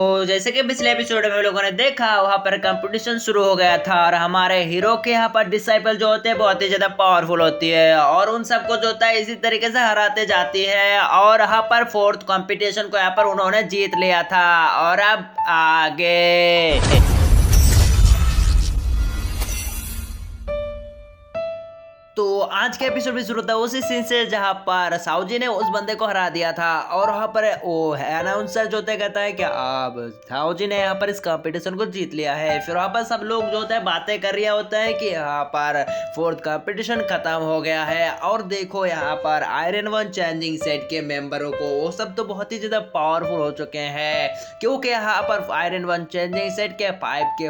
तो जैसे कि पिछले एपिसोड में लोगों ने देखा, वहां पर कंपटीशन शुरू हो गया था और हमारे हीरो के यहाँ पर डिसाइपल जो होते हैं बहुत ही ज्यादा पावरफुल होती है और उन सबको जो होता है इसी तरीके से हराते जाती है और यहाँ पर फोर्थ कंपटीशन को यहाँ पर उन्होंने जीत लिया था। और अब आगे तो आज के एपिसोड में शुरू होता है उसी सीन से जहां पर साहू ने उस बंदे को हरा दिया था और वहां पर वो अनाउंसर जो होता है कहता है कि अब साहू ने यहाँ पर इस कंपटीशन को जीत लिया है। फिर वहां पर सब लोग जो होता है बातें कर रहा होता है कि यहाँ पर फोर्थ कंपटीशन खत्म हो गया है और देखो यहाँ पर आयरन वन चेंजिंग सेट के मेंबरों को वो सब तो बहुत ही ज्यादा पावरफुल हो चुके हैं, क्योंकि यहाँ पर आयरन वन चेंजिंग सेट के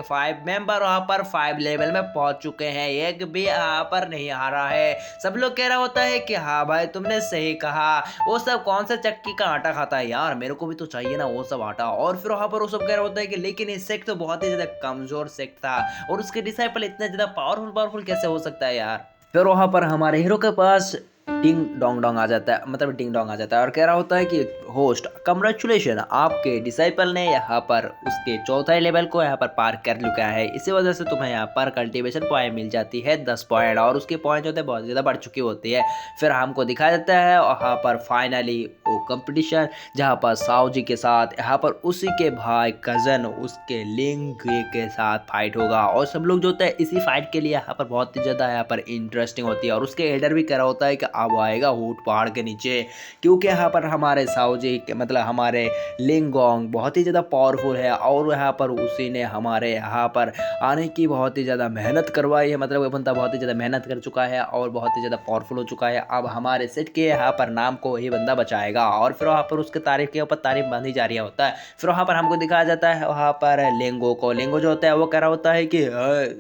5 मेंबर वहां पर 5 लेवल में पहुंच चुके हैं, एक भी यहाँ पर नहीं हारा है। सब लोग कह रहा होता है कि हाँ भाई तुमने सही कहा, वो सब कौन सा चक्की का आटा खाता है यार, मेरे को भी तो चाहिए ना वो सब आटा। और फिर वहां पर वो सब कह रहा होता है कि लेकिन ये सेक्ट तो बहुत ही ज्यादा कमजोर सेक्ट था और उसके डिसाइपल इतना ज्यादा पावरफुल कैसे हो सकता है यार। फिर वहां पर हमारे हीरो के पास डिंग डोंग डोंग आ जाता है, मतलब डिंग डोंग आ जाता है और कह रहा होता है कि होस्ट कंग्रेचुलेशन, आपके डिसाइपल ने यहाँ पर उसके चौथे लेवल को यहाँ पर पार कर चुका है, इसी वजह से तुम्हें यहाँ पर कल्टीवेशन पॉइंट मिल जाती है 10 पॉइंट और उसके पॉइंट होते हैं बहुत ज़्यादा बढ़ चुकी होती है। फिर हमको दिखाया जाता है वहाँ पर फाइनली वो कंपटीशन जहाँ पर साहू जी के साथ यहाँ पर उसी के भाई कजन उसके लिंग के साथ फाइट होगा और सब लोग जो होता है इसी फाइट के लिए यहाँ पर बहुत ही ज़्यादा यहाँ पर इंटरेस्टिंग होती है। और उसके एल्डर भी कह रहा होता है कि अब आएगा हूट पहाड़ के नीचे, क्योंकि यहाँ पर हमारे साहू जी मतलब हमारे लिंगोंग बहुत ही ज़्यादा पावरफुल है और यहाँ पर उसी ने हमारे यहाँ पर आने की बहुत ही ज़्यादा मेहनत करवाई है, मतलब वो बंदा बहुत ही ज़्यादा मेहनत कर चुका है और बहुत ही ज़्यादा पावरफुल हो चुका है। अब हमारे सेट के यहाँ पर नाम को ये बंदा बचाएगा और फिर वहाँ पर उसके तारीफ के ऊपर तारीफ बांधी जा रही होता है। फिर वहाँ पर हमको दिखाया जाता है वहाँ पर लेंगो को, लेंगो जो होता है वो कह रहा होता है कि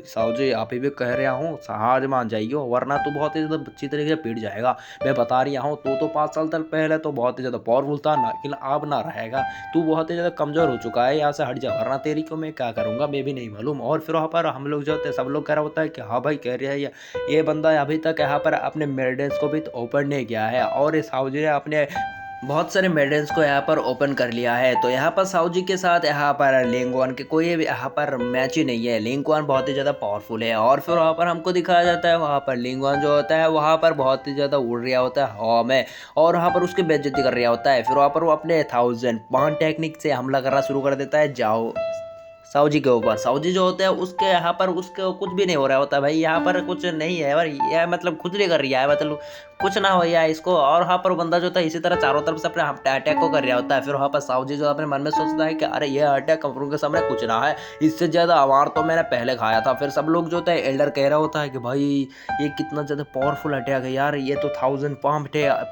साहू जी आप ही भी कह रहा हूँ हार मान जाइए वरना तो बहुत ही ज़्यादा अच्छी तरीके से पीट जाएगा। मैं बता रही हूँ तो 5 साल तक पहले तो बहुत ही ज़्यादा पावरफुल था ना, लेकिन अब ना रहेगा, तू बहुत ही ज़्यादा कमज़ोर हो चुका है, यहाँ से हट जा वरना तेरी को मैं क्या करूँगा मैं भी नहीं मालूम। और फिर वहाँ पर हम लोग जो होते हैं सब लोग कह रहा होता है कि हाँ भाई कह रहे हैं ये बंदा अभी तक यहाँ पर अपने मेडल्स को भी ओपन नहीं किया है और इस साहू जी ने अपने बहुत सारे मेडल्स को यहाँ पर ओपन कर लिया है। तो यहाँ पर साहू जी के साथ यहाँ पर लिंगवान के कोई भी यहाँ पर मैच ही नहीं है, लिंगवान बहुत ही ज़्यादा पावरफुल है। और फिर वहाँ पर हमको दिखाया जाता है वहाँ पर लिंगवान जो होता है वहाँ पर बहुत ही ज़्यादा उड़ रहा होता है हवा में और वहाँ पर उसकी बेइज्जती कर रहा होता है। फिर वहाँ पर वो अपने 1000 टेक्निक से हमला करना शुरू कर देता है जाओ साहू जी के ऊपर। साहू जी जो होते हैं उसके यहाँ पर उसके कुछ भी नहीं हो रहा होता भाई, यहाँ पर कुछ नहीं है और यह मतलब खुद नहीं कर रहा है, मतलब कुछ ना हो या इसको। और वहाँ पर बंदा जो था इसी तरह चारों तरफ से अपने अटैक को कर रहा होता है। फिर वहाँ पर साहू जी जो अपने मन में सोचता है कि अरे ये अटैक कंपनी के सामने कुछ ना है, इससे ज़्यादा अवार तो मैंने पहले खाया था। फिर सब लोग जो होता है एल्डर कह रहा होता है कि भाई ये कितना ज़्यादा पावरफुल अटैक है यार, ये तो 1000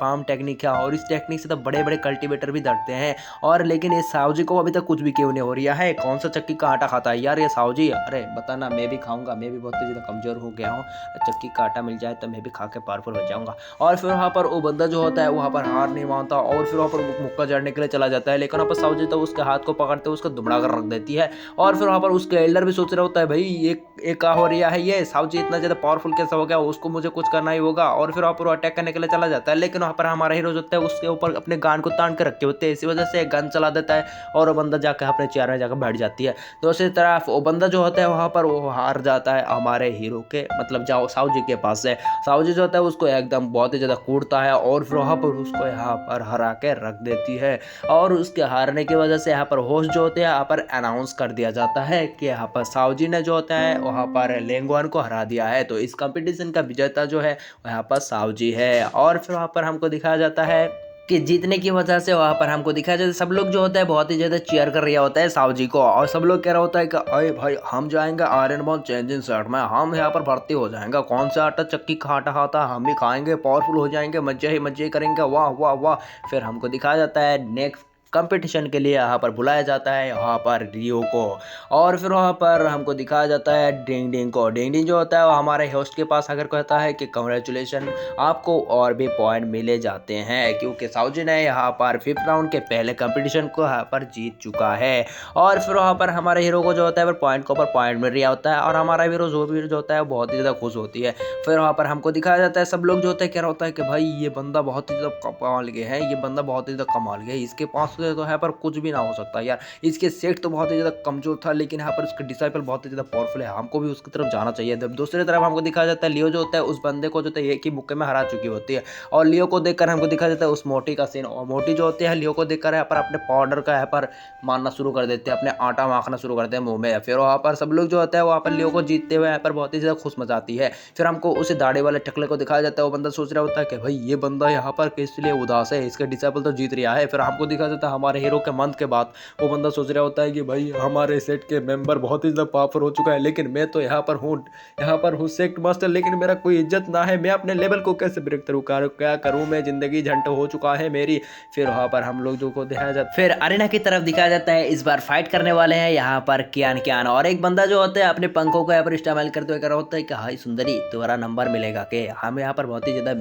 पाम टेक्निक है और इस टेक्निक से तो बड़े बड़े कल्टिवेटर भी डरते हैं। और लेकिन इस साहू जी को अभी तक कुछ भी क्यों नहीं हो रहा है, कौन सा चक्की का आटा खाता है यार ये साहू जी, अरे बताना मैं भी खाऊंगा, मैं भी बहुत ज़्यादा कमज़ोर हो गया हूँ, चक्की का आटा मिल जाए तो मैं भी खा के पावरफुल हो जाऊंगा। और फिर वहाँ पर वो बंदा जो होता है वहाँ पर हार नहीं मानता और फिर वहाँ पर मुक्का जड़ने के लिए चला जाता है, लेकिन वहाँ पर साहू जी तो उसके हाथ को पकड़ते उसको दुमड़ा कर रख देती है। और फिर वहाँ पर उसके एल्डर भी सोच रहा होता है भाई ये क्या हो रहा है, ये साहू जी इतना ज़्यादा पावरफुल कैसा हो गया, उसको मुझे कुछ करना ही होगा। और फिर वहाँ पर अटैक करने के लिए चला जाता है, लेकिन वहाँ पर हमारा हीरो जो होता है उसके ऊपर अपने गान को तान के रखे होते हैं, इसी वजह से गन चला देता है और वो बंदा जाकर अपने चेयर में जाकर बैठ जाती है। दूसरी तरफ वो बंदा जो होता है वहाँ पर वो हार जाता है हमारे हीरो के मतलब जाओ साहू जी के पास से। साहू जी जो होता है उसको एकदम बहुत ही ज़्यादा कूटता है और फिर वहाँ पर उसको यहाँ पर हरा के रख देती है। और उसके हारने की वजह से यहाँ पर होस्ट जो होते हैं यहाँ पर अनाउंस कर दिया जाता है कि यहाँ पर साहू जी ने जो होता है वहाँ पर लेंगवान को हरा दिया है, तो इस कंपटीशन का विजेता जो है यहाँ पर साहू जी है। और फिर वहाँ पर हमको दिखाया जाता है कि जीतने की वजह से वहाँ पर हमको दिखाया जाता है सब लोग जो होता है बहुत ही ज़्यादा चीयर कर रहा होता है साहू जी को और सब लोग कह रहा होता है कि अरे भाई हम जाएंगे आयरन बॉल चेंजिंग शर्ट में, हम यहाँ पर भर्ती हो जाएंगे, कौन सा आटा चक्की का आटा खाता हम भी खाएंगे, पावरफुल हो जाएंगे, मजे ही मजे करेंगे, वाह वाह वाह। फिर हमको दिखाया जाता है नेक्स्ट कंपटीशन के लिए यहाँ पर बुलाया जाता है वहाँ पर रियो को। और फिर वहाँ पर हमको दिखाया जाता है डिंग डिंग को। डिंग डिंग जो होता है वो हमारे होस्ट के पास आकर कहता है कि कंग्रेचुलेशन आपको और भी पॉइंट मिले जाते हैं, क्योंकि साहू जी ने यहाँ पर 5th राउंड के पहले कंपटीशन को यहाँ पर जीत चुका है। और फिर वहाँ पर हमारे हीरो को जो होता है पॉइंट के ऊपर पॉइंट मिल रहा होता है और हमारा हीरो जो होता है वो बहुत ही ज़्यादा खुश होती है। फिर वहाँ पर हमको दिखाया जाता है सब लोग जो होता है कह रहा होता है कि भाई ये बंदा बहुत ही ज़्यादा कमाल के है, ये बंदा बहुत ही ज़्यादा कमाल के है, इसके पास उसके तो यहाँ पर कुछ भी ना हो सकता यार। इसके सेट तो बहुत ही ज़्यादा कमज़ोर था, लेकिन यहाँ पर उसके डिसाइपल बहुत ही ज़्यादा पावरफुल है, हमको भी उसकी तरफ जाना चाहिए। जब दूसरी तरफ हमको दिखाया जाता है लियो जो होता है उस बंदे को जो है एक ही मुक्के में हरा चुकी होती है, और लियो को देखकर हमको दिखाया जाता है उस मोटी का सीन, और मोटी जो होती है लियो को देखकर यहाँ पर अपने पाउडर का यहाँ पर मारना शुरू कर देते हैं, अपने आटा माखना शुरू करते हैं मुंह में। फिर वहाँ पर सब लोग जो होता है वहाँ पर लियो को जीतते हुए यहाँ पर बहुत ही ज़्यादा खुश मचाती है। फिर हमको उस दाढ़ी वाले टकले को दिखाया जाता है, वो बंदा सोच रहा होता है कि भाई ये बंदा यहाँ पर किस लिए उदास है, इसके डिसाइपल तो जीत रहा है। फिर हमको दिखाया जाता है हमारे हीरो के मंथ के बाद वो बंदा सोच रहा होता है कि भाई हमारे सेट के मेंबर बहुत ही ज़्यादा पावरफुल हो चुका है, लेकिन मैं तो यहाँ पर हूँ सेट मास्टर, लेकिन मेरा कोई इज्जत ना है, मैं अपने लेवल को कैसे ब्रेक थ्रू क्या करूँ, मैं जिंदगी झंड हो चुका है मेरी। फिर वहाँ पर हम लोग जो को दिखाया जाता है, फिर अरेना की तरफ दिखाया जाता है इस बार फाइट करने वाले हैं यहाँ पर कियान और एक बंदा जो होता है अपने पंखों को यहाँ पर इस्तेमाल करते हुए कह रहा होता है कि हाय सुंदरी तुम्हारा नंबर मिलेगा कि हम यहाँ पर बहुत ही ज़्यादा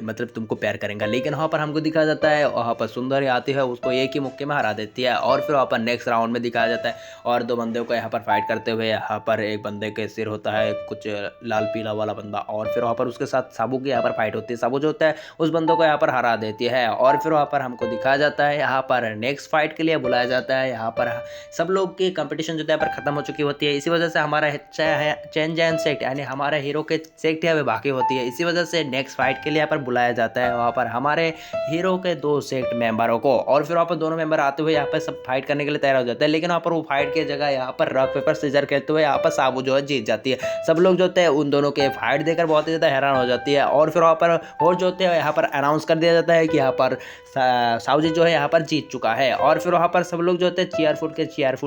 मतलब तुमको प्यार करेंगे। लेकिन वहाँ पर हमको दिखाया जाता है वहाँ पर सुंदरी आती है, उसको एक ही मुक्के में हरा देती है, और फिर वहाँ पर नेक्स्ट राउंड में दिखाया जाता है और दो बंदों को यहाँ पर फाइट करते हुए। यहाँ पर एक बंदे के सिर होता है कुछ लाल पीला वाला बंदा, और फिर वहाँ पर उसके साथ साबू की यहाँ पर फाइट होती है, साबू जो होता है उस बंदों को यहाँ पर हरा देती है। और फिर वहाँ पर हमको दिखाया जाता है यहाँ पर नेक्स्ट फाइट के लिए बुलाया जाता है। यहाँ पर सब लोग की कंपटीशन जो है यहाँ पर खत्म हो चुकी होती है, इसी वजह से हमारा चेन जैन सेक्ट यानी हमारे हीरो के सेक्ट है वे बाकी होती है, इसी वजह से नेक्स्ट फाइट के लिए यहाँ पर बुलाया जाता है वहाँ पर हमारे हीरो के दो सेक्ट मेंबरों को। और फिर वहाँ पर दोनों मेंबर आते हुए यहाँ पर सब फाइट करने के लिए तैयार हो जाते हैं, लेकिन वहाँ पर वो फाइट की जगह यहाँ पर रॉक पेपर सीजर खेलते हुए यहाँ पर साबू जो है जीत जाती है। सब लोग जो होते हैं उन दोनों के फाइट देखकर बहुत ही ज़्यादा हैरान हो जाती है, और फिर वहाँ पर और जो होते हैं यहाँ पर अनाउंस कर दिया जाता है कि यहाँ पर साउजी जो है यहाँ पर जीत चुका है। और फिर वहाँ पर सब लोग जो होते हैं चीयरफुल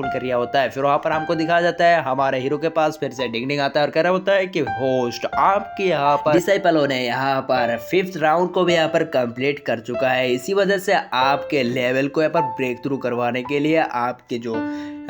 कर रहा होता है। फिर वहाँ पर हमको दिखाया जाता है हमारे हीरो के पास फिर से डिंग आता है और कह रहा होता है कि होस्ट आपके यहाँ पर डिसाइपलों ने यहाँ पर 5th राउंड को भी यहाँ पर कंप्लीट कर चुका है, इसी वजह से आपके लेवल को यहाँ पर ब्रेक थ्रू करवाने के लिए आपके जो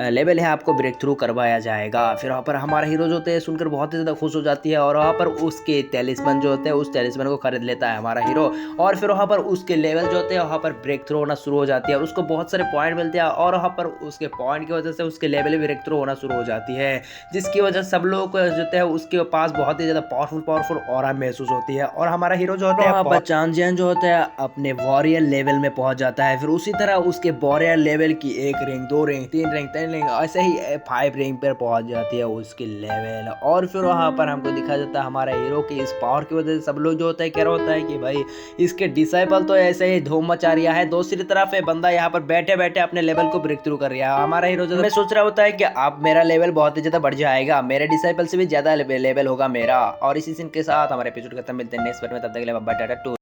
लेवल है आपको ब्रेक थ्रू करवाया जाएगा। फिर वहाँ पर हमारा हीरो जो होते हैं सुनकर बहुत ही ज़्यादा खुश हो जाती है, और वहाँ पर उसके टेलिस्मन जो होते हैं उस टेलिस्मन को खरीद लेता है हमारा हीरो, और फिर वहाँ पर उसके लेवल जो होते हैं वहाँ पर ब्रेक थ्रू होना शुरू हो जाती है, उसको बहुत सारे पॉइंट मिलते हैं, और वहाँ पर उसके पॉइंट की वजह से उसके लेवल भी ब्रेक थ्रू होना शुरू हो जाती है, जिसकी वजह से सब लोग जो होते हैं उसके पास बहुत ही ज़्यादा पावरफुल ऑरा महसूस होती है। और हमारा हीरो जो होता है वहाँ पर चांजियन जो होता है अपने वॉरियर लेवल में पहुँच जाता है, फिर उसी तरह उसके वॉरियर लेवल की 1 रैंक 2 रैंक 3 रैंक 10 रैंक ऐसे ही 5 रैंक पर पहुंच जाती है उसकी लेवल। और फिर वहाँ पर हमको दिखा जाता है हमारे हीरो की इस पावर की वजह से सब लोग जो होता है कह रहा होता है कि भाई इसके डिसाइपल तो ऐसे ही धूम मचा रिया है, दूसरी तरफ है बंदा यहाँ पर बैठे बैठे अपने लेवल को ब्रेक थ्रू कर रहा है। हमारा हीरो जो सोच रहा होता है कि अब मेरा लेवल बहुत ही ज्यादा बढ़ जाएगा, मेरे डिसाइपल से भी ज्यादा लेवल होगा मेरा। और इसी सीन के साथ हमारे एपिसोड खत्म, मिलते हैं नेक्स्ट पार्ट में, तब तक के लिए बाय बाय टाटा।